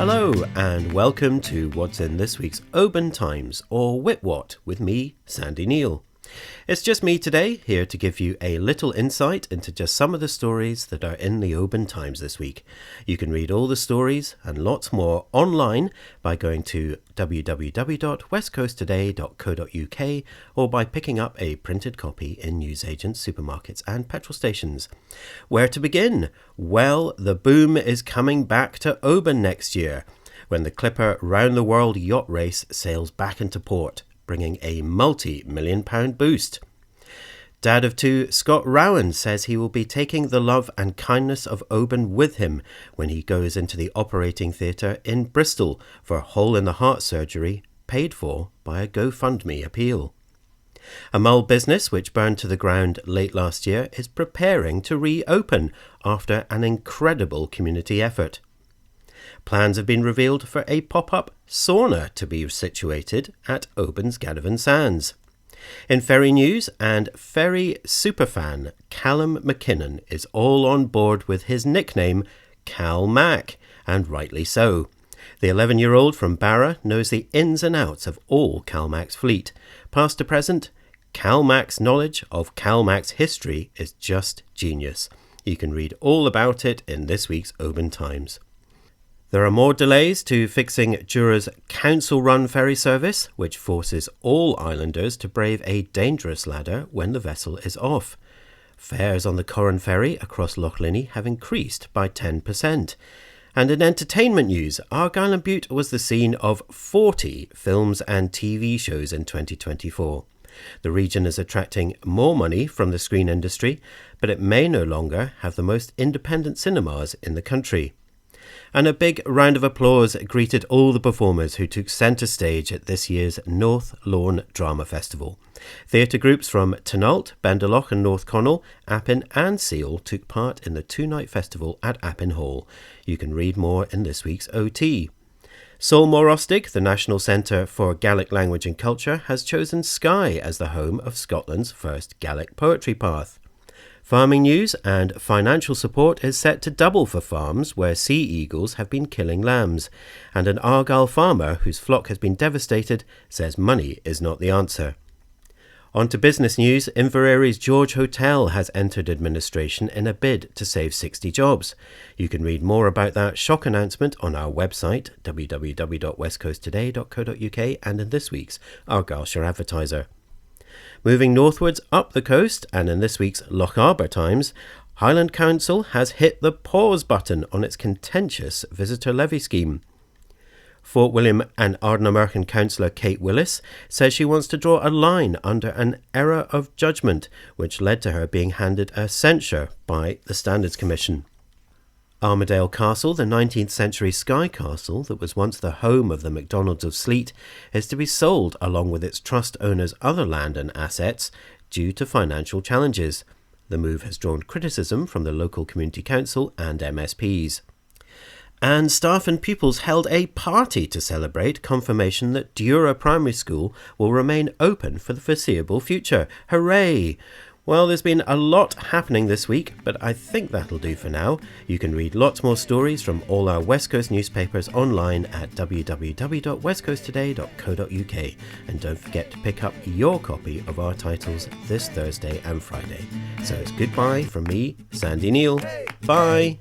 Hello and welcome to what's in this week's Oban Times, or Witwat, with me, Sandy Neal. It's just me today, here to give you a little insight into just some of the stories that are in the Oban Times this week. You can read all the stories and lots more online by going to www.westcoasttoday.co.uk or by picking up a printed copy in newsagents, supermarkets and petrol stations. Where to begin? Well, the boom is coming back to Oban next year, when the Clipper Round the World Yacht Race sails back into port, bringing a multi-million-pound boost. Dad of two, Scott Rowan, says he will be taking the love and kindness of Oban with him when he goes into the operating theatre in Bristol for hole-in-the-heart surgery paid for by a GoFundMe appeal. A Mull business which burned to the ground late last year is preparing to reopen after an incredible community effort. Plans have been revealed for a pop-up sauna to be situated at Oban's Gadavan Sands. In ferry news, and ferry superfan Calum MacKinnon is all on board with his nickname Cal Mac, and rightly so. The 11-year-old from Barra knows the ins and outs of all Cal Mac's fleet. Past to present, Cal Mac's knowledge of Cal Mac's history is just genius. You can read all about it in this week's Oban Times. There are more delays to fixing Jura's council-run ferry service, which forces all islanders to brave a dangerous ladder when the vessel is off. Fares on the Corran ferry across Loch Linnhe have increased by 10%. And in entertainment news, Argyll and Bute was the scene of 40 films and TV shows in 2024. The region is attracting more money from the screen industry, but it may no longer have the most independent cinemas in the country. And a big round of applause greeted all the performers who took centre stage at this year's North Lawn Drama Festival. Theatre groups from Tynalt, Benderloch and North Connell, Appin and Seal took part in the two-night festival at Appin Hall. You can read more in this week's OT. Solmorostig, the National Centre for Gaelic Language and Culture, has chosen Skye as the home of Scotland's first Gaelic poetry path. Farming news, and financial support is set to double for farms where sea eagles have been killing lambs, and an Argyll farmer whose flock has been devastated says money is not the answer. On to business news, Inverere's George Hotel has entered administration in a bid to save 60 jobs. You can read more about that shock announcement on our website, www.westcoasttoday.co.uk, and in this week's Argyllshire Advertiser. Moving northwards up the coast, and in this week's Loch Arbor Times, Highland Council has hit the pause button on its contentious visitor levy scheme. Fort William and Ardnamurchan councillor Kate Willis says she wants to draw a line under an error of judgment, which led to her being handed a censure by the Standards Commission. Armadale Castle, the 19th century sky castle that was once the home of the MacDonalds of Sleat, is to be sold along with its trust owner's other land and assets due to financial challenges. The move has drawn criticism from the local community council and MSPs. And staff and pupils held a party to celebrate confirmation that Dura Primary School will remain open for the foreseeable future. Hooray! Well, there's been a lot happening this week, but I think that'll do for now. You can read lots more stories from all our West Coast newspapers online at www.westcoasttoday.co.uk. And don't forget to pick up your copy of our titles this Thursday and Friday. So it's goodbye from me, Sandy Neal. Bye!